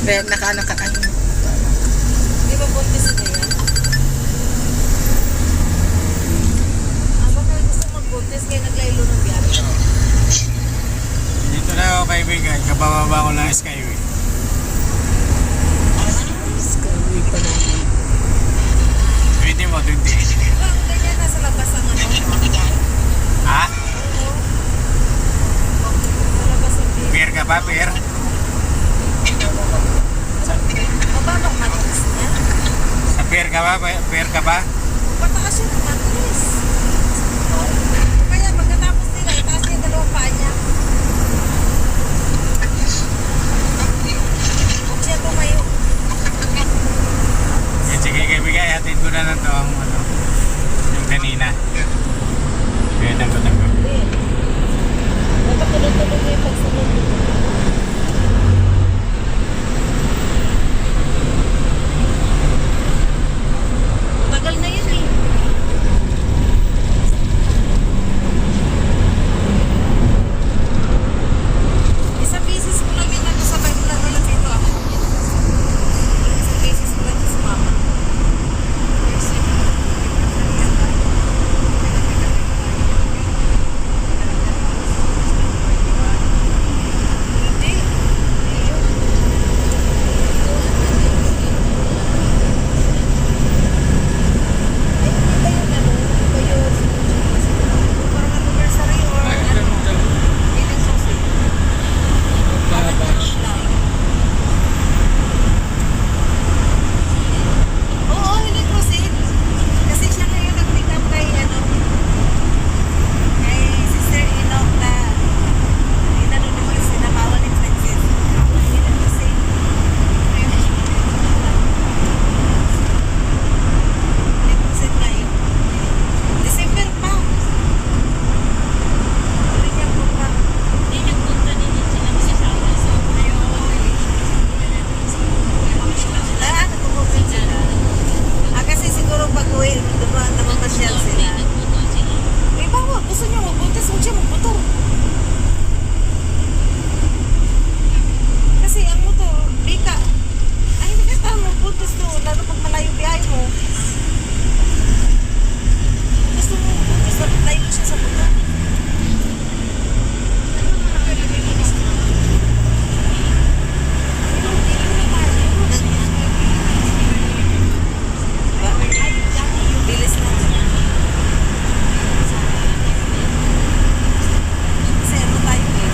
Kaya nakaano ka ano. Di ba buntis na yan? Baka gusto magbuntis kaya naglaylo ng biyahe. Dito na ako kaibigan, kabababa ko ng Skyway. Skyway pa naman. 20 mo, 20. Ang ganyan nasa labas ang ano. Ha? Sa labas ang biyahe. Pier ka ba, pier? Mababang matris niya. Sa pier ka ba? Pier ka ba? Pataas yun ang matris. Kaya pagkatapos nila, itaas niya yung dalawang paa niya. Huwag siya tumayo. Sige kaibigan, hatid ko na lang to ang ano, yung kanina. Kaya nang ko. Dapat tuloy-tuloy yung pagsunod. Tagal na yun eh. Isang beses ko lang yun sabay ko lang wala dito ako. Isang beses ko lang sa mama. Hindi. Iba yung ano, iba yung parang anniversary or ano, ilang sausage. Oo, hindi proceed. Kasi siya na yung nag-pick up kay ano, kay Sister Enoch na inano naman sinakawan ni Francis. Hindi na proceed. Hindi proceed ngayon. December pa. Hindi niya po pa. Hindi nagpunta din yun sila mag-asawa. So, ayun. Nagpupugin sila. Kasi siguro pag-uwi, namamasyal sila. Eh, bawa, gusto niya magbuntis, huwag siya magmotor. Kasi ang motor, bika. Ay, hindi ka tama magbuntis doon, lalo pag malayo biyahe mo. Gusto mo magbuntis, layo siya sa motor. Bilis na. Kasi ano tayo eh.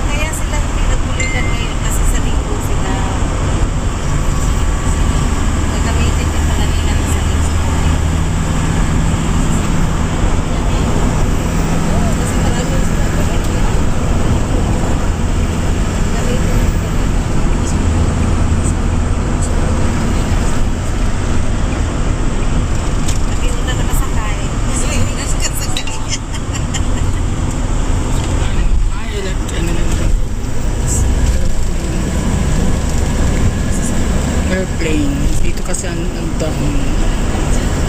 Kaya sila hindi nagpulilan ngayon kasi sa linggo sila gagamitin din pala nila sa linggo. Oo, kasi marami sila gagamitin. Lagi una nakasakay. Kasi hindi nakasakay. Ay, ano lang ito. Airplane. Dito kasi ang dahon.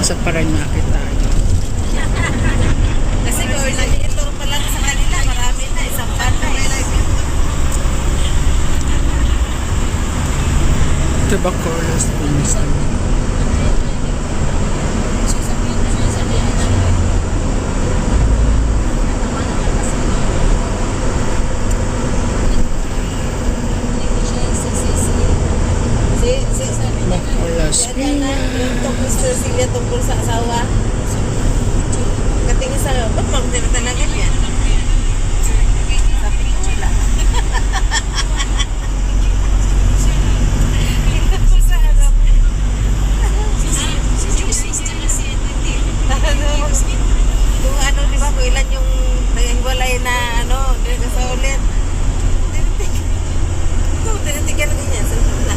Sa Paranaque tayo. Kasi gawin na ito pa lang sa kanila, marami na, isang pan na eh. Ito ba Corlos Pines naman? Bacolas Yung tungkol sa Cecilia, tungkol sa asawa. Katingin sa, ba't mag-dira talaga yan? Sabi ko sila. Tungkol sa harap. Kung ano, di ba, kung ilan yung naghiwalay na ano, hindi ka sa ulit. Tinitigyan na ganyan. Sa wala.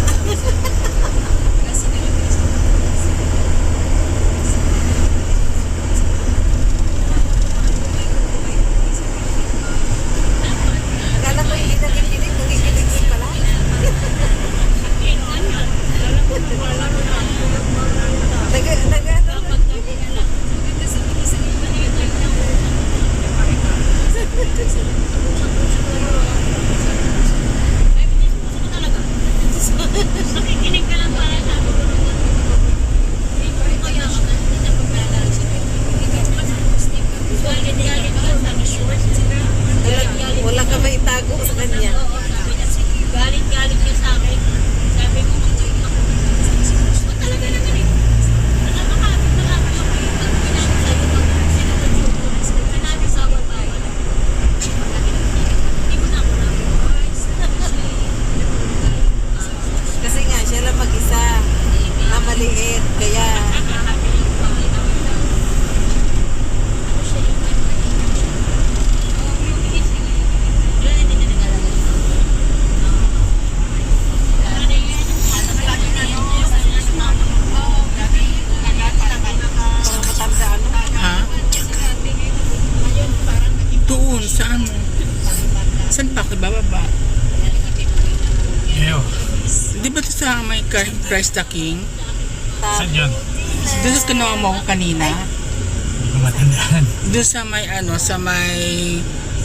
sa ano. Saan pa ako bababa? Ew. Di ba ito sa may Christ the King? Saan yun? Doon sa kinuha mo ko kanina. Hindi ko matandaan. Doon sa may ano, sa may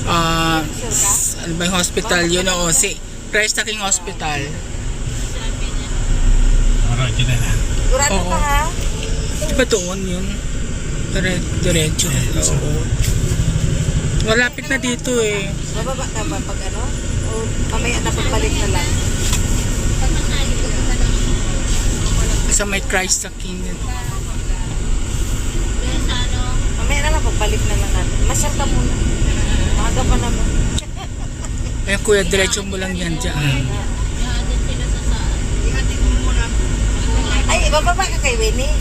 ano ba yung hospital yun o si Christ the King Hospital. Alright, yun na lang. Sigurado Oo. ka ha? Di ba doon yun? Diretso. Oo. Malapit na dito eh. Bababa ka ba pag ano? O mamaya na pagbalik na lang? Sa may Christ the King. Mamaya na lang pagbalik na lang natin. Masyal ka muna. Maaga pa naman. Ayun kuya, diretso mo lang yan dyan. Ay, bababa ka kay Winnie.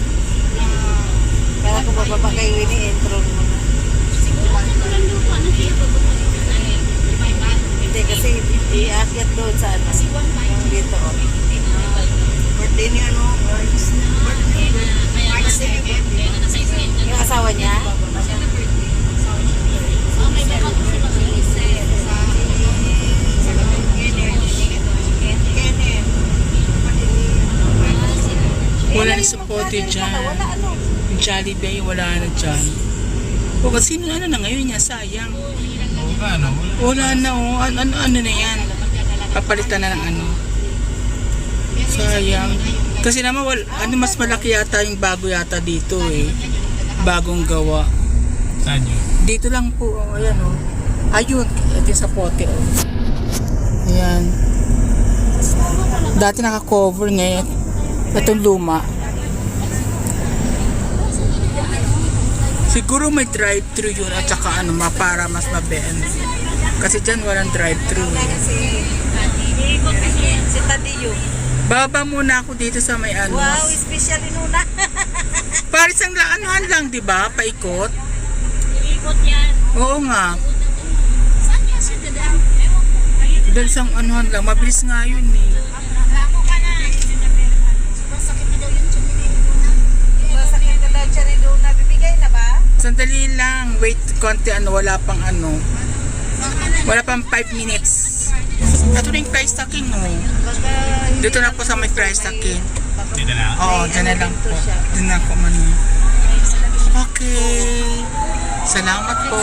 Kaya kung bababa kay Winnie, intro mo na. Hindi, kasi iakyat doon sa ano. Yung dito, oh. Birthday niya, ano? Yung asawa niya? Wala na sa pote dyan. Wala ano. Yung Jollibee, wala na dyan. O kasi ano na ngayon niya, sayang. Oo ba, ano? Wala na o, ano na yan. Papalitan na ng ano. Sayang. Kasi naman, ano mas malaki yata yung bago yata dito eh. Bagong gawa. Saan yun? Dito lang po, oh, ayan o. Ayun, ito yung sa pote o. Ayan. Dati naka-cover ngayon. Itong luma. Siguro may drive-thru yun at saka ano, para mas mabens. Kasi dyan walang drive-thru eh. Si Tadiyo. Baba muna ako dito sa may ano. Wow, special inuna. Paris ang anuhan lang, di ba? Paikot. Ikot yan. Oo nga. Saan niya siya dadaan? Ewan ko. Dahil sa anuhan lang. Mabilis nga yun eh. Ako ka na. Masakit na daw yung tiyan ni Luna. Masakit ka daw siya rin doon. Nabibigay na ba? Sandali lang. Wait, konti ano. Wala pang ano. Wala pang 5 minutes. Ito na yung Christ the King oh. Dito na po sa may Christ the King. Dito na. Oo, dyan na lang po. Dyan na ako man. Okay. Salamat po.